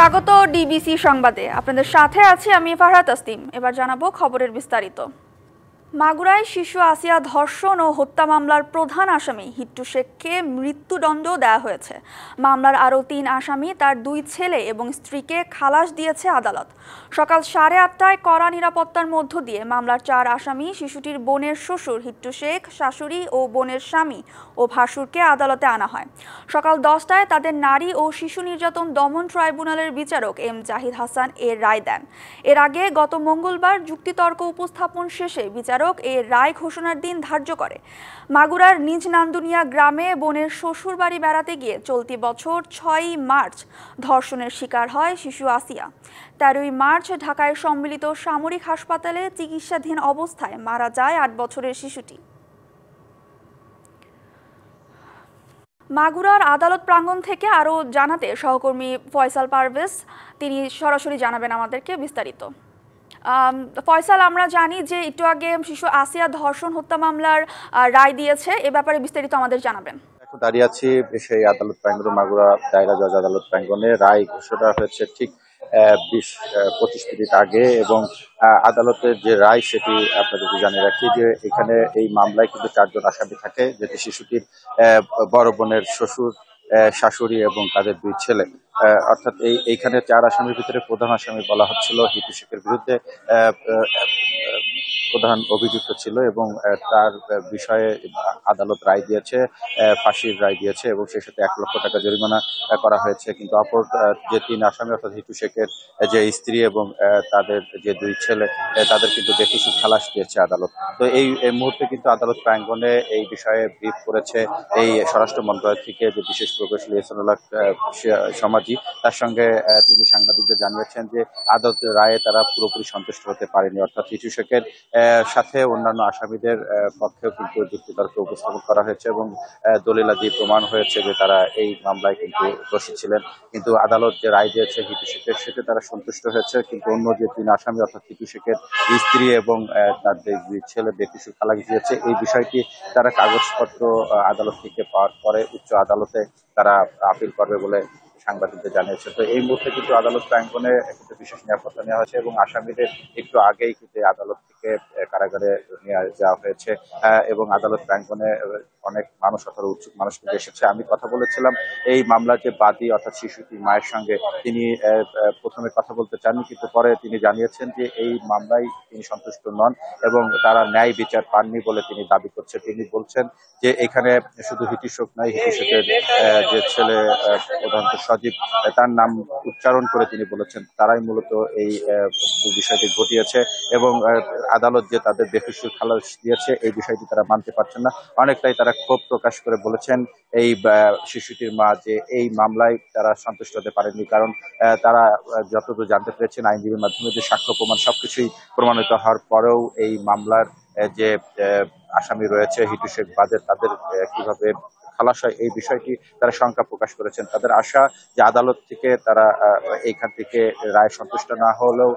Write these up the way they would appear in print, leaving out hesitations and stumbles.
স্বাগত ডিবিসি সংবাদে। আপনাদের সাথে আছি আমি ফারহাত তাসনিম। এবার জানাবো খবরের বিস্তারিত। মাগুরায় শিশু আসিয়া ধর্ষণ ও হত্যা মামলার প্রধান আসামি হিট্টু শেখকে মৃত্যুদণ্ড দেওয়া হয়েছে। মামলার আরও ৩ আসামি তার ২ ছেলে এবং স্ত্রীকে খালাস দিয়েছে আদালত। সকাল 8:30টায় কড়া নিরাপত্তার মধ্য দিয়ে মামলার ৪ আসামি শিশুটির বোনের শ্বশুর হিট্টু শেখ, শাশুড়ি ও বোনের স্বামী ও ভাসুরকে আদালতে আনা হয়। সকাল 10টায় তাদের নারী ও শিশু নির্যাতন দমন ট্রাইব্যুনালের বিচারক এম জাহিদ হাসান এর রায় দেন। এর আগে গত মঙ্গলবার যুক্তিতর্ক উপস্থাপন শেষে বিচারক এর রায় ঘোষণার দিন ধার্য করে। মাগুরার নিজ নান্দুনিয়া গ্রামে বোনের শ্বশুর বাড়ি বেড়াতে গিয়ে চলতি বছর 6ই মার্চ ধর্ষণের শিকার হয় শিশু আসিয়া। 13ই মার্চ ঢাকায় সম্মিলিত সামরিক হাসপাতালে চিকিৎসাধীন অবস্থায় মারা যায় 8 বছরের শিশুটি। মাগুরার আদালত প্রাঙ্গণ থেকে আরও জানাতে সহকর্মী ফয়সাল পারভেজ, তিনি সরাসরি জানাবেন আমাদেরকে বিস্তারিত। ফয়সাল, আমরা জানি যে একটু আগে শিশু আসিয়া ধর্ষণ হত্যা মামলার রায় দিয়েছে, এ ব্যাপারে বিস্তারিত আমাদের জানাবেন। দাঁড়িয়ে আছি সেই আদালত প্রাঙ্গণে, মাগুরা দায়রা জজ আদালত প্রাঙ্গণে। রায় ঘোষণা হয়েছে ঠিক 20-25 মিনিট আগে, এবং আদালতের যে রায় সেটি আপনাদেরকে জানিয়ে রাখি যে এখানে এই মামলায় কিন্তু 4 জন আসামি থাকে, যেটি শিশুটির বড় বোনের শ্বশুর, শাশুড়ি এবং তাদের 2 ছেলে। অর্থাৎ এইখানে 4 আসামির ভিতরে প্রধান আসামি বলা হচ্ছিল হিট্টু শেখের বিরুদ্ধে প্রধান অভিযুক্ত ছিল, এবং তার বিষয়ে আদালত রায় দিয়েছে, ফাঁসির রায় দিয়েছে, এবং সেই সাথে 1 লক্ষ টাকা জরিমানা করা হয়েছে। কিন্তু অপর যে 3 আসামি অর্থাৎ হিট্টু শেখের যে স্ত্রী এবং তাদের যে 2 ছেলে, তাদের কিন্তু বেকিসু খালাস দিয়েছে আদালত। তো এই মুহূর্তে কিন্তু আদালত প্রাঙ্গণে এই বিষয়ে ব্রিফ করেছে এই স্বরাষ্ট্র মন্ত্রণালয় থেকে যে বিশেষ প্রকৌশলী এহসানুল্লাহ সমাজি। তার সঙ্গে তিনি সাংবাদিকদের জানিয়েছেন যে আদালতের রায়ে তারা পুরোপুরি সন্তুষ্ট হতে পারেনি। অর্থাৎ হিট্টু শেখের সাথে অন্যান্য আসামিদের পক্ষেও কিন্তু যুক্তিতর্ক উপস্থাপন করা হয়েছে, এবং দলিলাদি প্রমাণ হয়েছে যে তারা এই মামলায় কিন্তু দোষী ছিলেন। কিন্তু আদালত যে রায় দিয়েছে হিট্টু শেখের, সেটা তারা সন্তুষ্ট হয়েছে। কিন্তু অন্য যে 3 আসামি অর্থাৎ হিট্টু শেখের স্ত্রী এবং তার যে 2 ছেলে বেকিসু খালাস দিয়েছে, এই বিষয়টি তারা কাগজপত্র আদালত থেকে পাওয়ার পরে উচ্চ আদালতে তারা আপিল করবে বলে সাংবাদিকদের জানিয়েছে। তো এই মুহূর্তে কিন্তু আদালত প্রাঙ্গণে কিন্তু বিশেষ নিরাপত্তা নেওয়া হয়েছে, এবং আসামিদের একটু আগেই কিন্তু আদালত থেকে কারাগারে নিয়ে যাওয়া হয়েছে, এবং আদালত প্রাঙ্গণে অনেক মানুষ অথবা উৎসুক মানুষ কিন্তু এসেছে। আমি কথা বলেছিলাম এই মামলার যে বাদী অর্থাৎ শিশুটির মায়ের সঙ্গে। তিনি প্রথমে কথা বলতে চাননি, কিন্তু পরে তিনি জানিয়েছেন যে এই মামলায় তিনি সন্তুষ্ট নন এবং তারা ন্যায় বিচার পাননি বলে তিনি দাবি করছেন। তিনি বলছেন যে এখানে শুধু হিট্টু শেখ নয়, হিট্টু শেখের যে ছেলে প্রধানত সজীব, তার নাম উচ্চারণ করে তিনি বলেছেন তারাই মূলত এই বিষয়টি ঘটিয়েছে, এবং আদালত যে তাদের বেকিসু খালাস দিয়েছে এই বিষয়টি তারা মানতে পারছেন না। অনেকটাই তারা ক্ষোভ প্রকাশ করে বলেছেন এই শিশুটির মা যে এই মামলায় তারা সন্তুষ্ট হতে পারেননি, কারণ তারা যতদূর জানতে পেরেছেন আইনজীবীর মাধ্যমে যে সাক্ষ্য প্রমাণ সবকিছুই প্রমাণিত হওয়ার পরেও এই মামলার যে আসামি রয়েছে হিট্টু শেখ বাদে তাদের কিভাবে খালাস হয় এই বিষয়টি তারা শঙ্কা প্রকাশ করেছেন। তাদের আশা যে আদালত থেকে তারা এইখান থেকে রায় সন্তুষ্ট না হলেও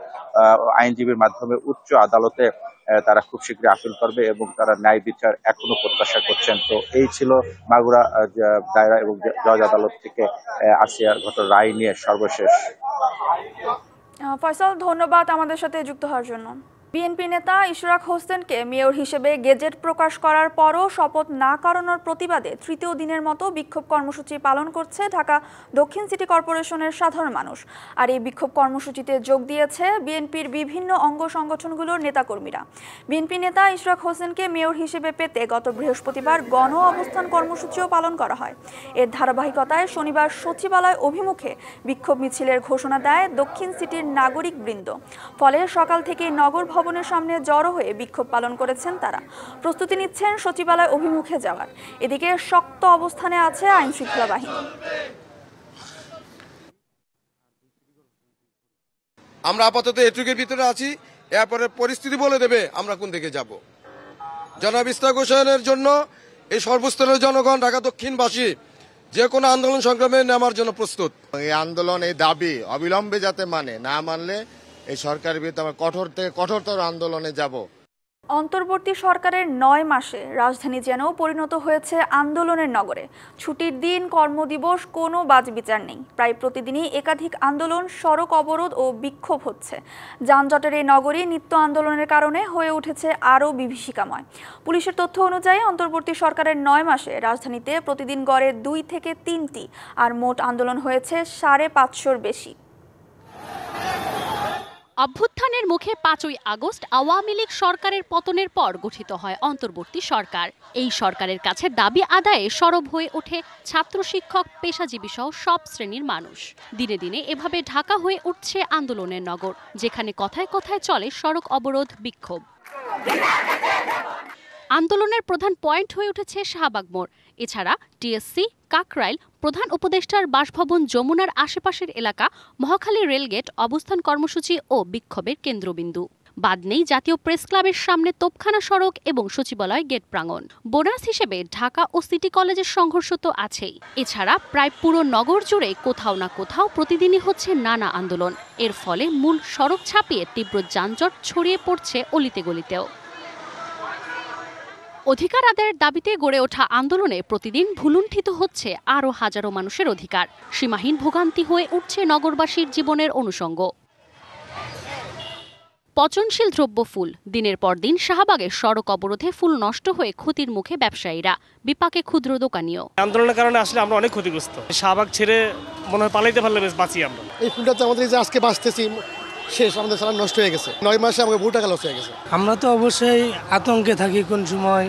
আইনজীবীর মাধ্যমে উচ্চ আদালতে তারা খুব শীঘ্রই আপিল করবে, এবং তারা ন্যায় বিচার এখনো প্রত্যাশা করছেন। তো এই ছিল মাগুরা দায়রা এবং জজ আদালত থেকে আসিয়া ঘটনার রায় নিয়ে সর্বশেষ। ফয়সাল, ধন্যবাদ আমাদের সাথে যুক্ত হওয়ার জন্য। বিএনপি নেতা ইশরাক হোসেনকে মেয়র হিসেবে গেজেট প্রকাশ করার পরও শপথ না করানোর প্রতিবাদে তৃতীয় দিনের মতো বিক্ষোভ কর্মসূচি পালন করছে ঢাকা দক্ষিণ সিটি কর্পোরেশনের সাধারণ মানুষ। আর এই বিক্ষোভ কর্মসূচিতে যোগ দিয়েছে বিএনপির বিভিন্ন অঙ্গ সংগঠনগুলোর নেতাকর্মীরা। বিএনপি নেতা ইশরাক হোসেনকে মেয়র হিসেবে পেতে গত বৃহস্পতিবার গণ অবস্থান কর্মসূচিও পালন করা হয়। এর ধারাবাহিকতায় শনিবার সচিবালয় অভিমুখে বিক্ষোভ মিছিলের ঘোষণা দেয় দক্ষিণ সিটির নাগরিকবৃন্দ। ফলে সকাল থেকে নগর ভবনের সামনে জড়ো হয়ে বিক্ষোভ পালন করেছেন তারা। প্রস্তুতি নিচ্ছেন সচিবালয় অভিমুখে যাওয়ার। এদিকে শক্ত অবস্থানে আছে আইন শৃঙ্খলা বাহিনী। আমরা আপাতত এটুকুর ভিতরে আছি, এরপরে পরিস্থিতি বলে দেবে আমরা কোন দিকে যাব। জনাব ইশরাক হোসেনের জন্য এই সর্বস্তরের জনগণ ঢাকা দক্ষিণবাসী যে কোনো আন্দোলন সংগ্রামে নেওয়ার জন্য প্রস্তুত। এই আন্দোলন, এই দাবি অবিলম্বে যাতে মানে, না মানলে এই সরকারের বিরুদ্ধে আমরা কঠোর থেকে কঠোরতর আন্দোলনে যাব। অন্তর্বর্তী সরকারের ৯ মাসে রাজধানী যেন পরিণত হয়েছে আন্দোলনের নগরে। ছুটির দিন, কর্মদিবস, কোনো বাজবিচার নেই। প্রায় প্রতিদিনই একাধিক আন্দোলন, সড়ক অবরোধ ও বিক্ষোভ হচ্ছে। যানজটের এই নগরী নিত্য আন্দোলনের কারণে হয়ে উঠেছে আরও বিভীষিকাময়। পুলিশের তথ্য অনুযায়ী অন্তর্বর্তী সরকারের ৯ মাসে রাজধানীতে প্রতিদিন গড়ে ২ থেকে ৩টি, আর মোট আন্দোলন হয়েছে ৫৫০র বেশি। অভ্যুত্থানের মুখে ৫ই আগস্ট আওয়ামী লীগ সরকারের পতনের পর গঠিত হয় অন্তর্বর্তী সরকার। এই সরকারের কাছে দাবি আদায়ে সরব হয়ে ওঠে ছাত্র, শিক্ষক, পেশাজীবী সহ সব শ্রেণীর মানুষ। দিনে দিনে এভাবে ঢাকা হয়ে উঠছে আন্দোলনের নগর, যেখানে কথায় কথায় চলে সড়ক অবরোধ, বিক্ষোভ। আন্দোলনের প্রধান পয়েন্ট হয়ে উঠেছে শাহবাগ মোড়। এছাড়া টিএসসি, কাকরাইল, প্রধান উপদেষ্টার বাসভবন, যমুনার আশেপাশের এলাকা, মহাখালী রেলগেট অবস্থান কর্মসূচি ও বিক্ষোভের কেন্দ্রবিন্দু। বাদ নেই জাতীয় প্রেস ক্লাবের সামনে তোপখানা সড়ক এবং সচিবালয় গেট প্রাঙ্গণ। বোনাস হিসেবে ঢাকা ও সিটি কলেজের সংঘর্ষ তো আছেই। এছাড়া প্রায় পুরো নগর জুড়ে কোথাও না কোথাও প্রতিদিনই হচ্ছে নানা আন্দোলন। এর ফলে মূল সড়ক ছাপিয়ে তীব্র যানজট ছড়িয়ে পড়ছে অলিতে গলিতেও। অধিকার আদায়ের দাবিতে গড়ে ওঠা আন্দোলনে প্রতিদিন ভুলুণ্ঠিত হচ্ছে আরও হাজারো মানুষের অধিকার। সীমাহীন ভোগান্তি হয়ে উঠছে নগরবাসীর জীবনের অনুষঙ্গ। পচনশীল দ্রব্য ফুল। দিনের পর দিন শাহবাগের সড়ক অবরোধে ফুল নষ্ট হয়ে ক্ষতির মুখে ব্যবসায়ীরা, বিপাকে ক্ষুদ্র দোকানিও। আন্দোলনের কারণে আসলে আমরা অনেক ক্ষতিগ্রস্ত। শাহবাগ ছেড়ে মনে হয় পালাইতে পারলে বেশ বাঁচি আমরা। এই ফুলটা তো আমাদের যে আজকে বাঁচতেছি শেষ, আমাদের সারা নষ্ট হয়ে গেছে। ৯ মাসে আমাদের বহু টাকা লস হয়ে গেছে। আমরা তো অবশ্যই আতঙ্কে থাকি, কোন সময়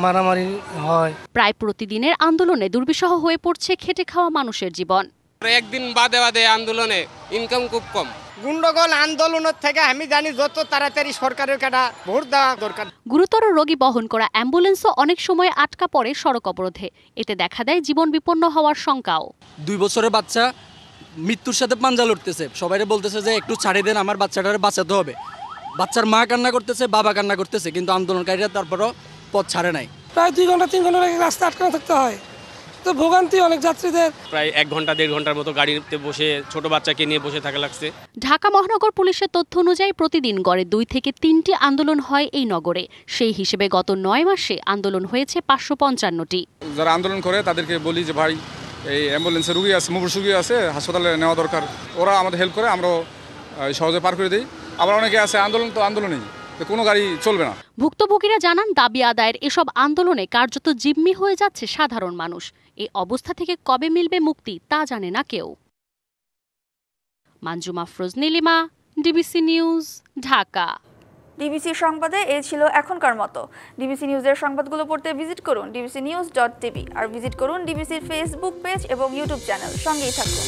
মারামারি হয়। প্রায় প্রতিদিনের আন্দোলনে দুর্বিষহ হয়ে পড়ছে খেটে খাওয়া মানুষের জীবন। একদিন বাদে বাদে আন্দোলনে ইনকাম খুব কম। গুন্ডগোল আন্দোলনের থেকে আমি জানি যত তাড়াতাড়ি সরকারের কাটা ভোট দেওয়া দরকার। গুরুতর রোগী বহন করা অ্যাম্বুলেন্সও অনেক সময় আটকা পড়ে সড়ক অবরোধে। এতে দেখা দেয় জীবন বিপন্ন হওয়ার শঙ্কাও। 2 বছরের বাচ্চা মৃত্যুর সাথে পাঞ্জা লড়তেছে, সবাই বলতেছে যে একটু ছাড়িয়ে দেন, আমার বাচ্চাটারে বাঁচাতে হবে। বাচ্চার মা কান্না করতেছে, বাবা কান্না করতেছে, কিন্তু আন্দোলনকারীরা তারপরও পথ ছাড়ে নাই। প্রায় 2 ঘন্টা 3 ঘন্টা লাগে রাস্তা আটকানো থাকতে হয়, তো ভোগান্তি অনেক যাত্রীদের। প্রায় 1 ঘন্টা 1.5 ঘন্টার মতো গাড়িতে বসে ছোট বাচ্চাকে নিয়ে বসে থাকা লাগছে। ঢাকা মহানগর পুলিশের তথ্য অনুযায়ী প্রতিদিন গড়ে 2 থেকে 3টি আন্দোলন হয় এই নগরে। সেই হিসেবে গত 9 মাসে আন্দোলন হয়েছে 555টি। যারা আন্দোলন করে তাদেরকে বলি যে ভাই, এই অ্যাম্বুলেন্সে রুগী আছে, মুমূর্ষু রুগী আছে, হাসপাতালে নেওয়া দরকার। ওরা আমাদের হেল্প করে, আমরা সহজে পার করে দিই। আবার অনেকে আছে আন্দোলন তো আন্দোলনেই, কোনো গাড়ি চলবে না। ভুক্তভোগীরা জানান, দাবি আদায়ের এসব আন্দোলনে কার্যত জিম্মি হয়ে যাচ্ছে সাধারণ মানুষ। এই অবস্থা থেকে কবে মিলবে মুক্তি তা জানে না কেউ। Manjuma Afroz, Nilima, DBC news, Dhaka. DBC সংবাদে এ ছিল এখনকার মতো। ডিবিসি নিউজের সংবাদগুলো পড়তে ভিজিট করুন dbcnews.tv আর ভিজিট করুন ডিবিসির ফেসবুক পেজ এবং ইউটিউব চ্যানেল। সঙ্গেই থাকুন।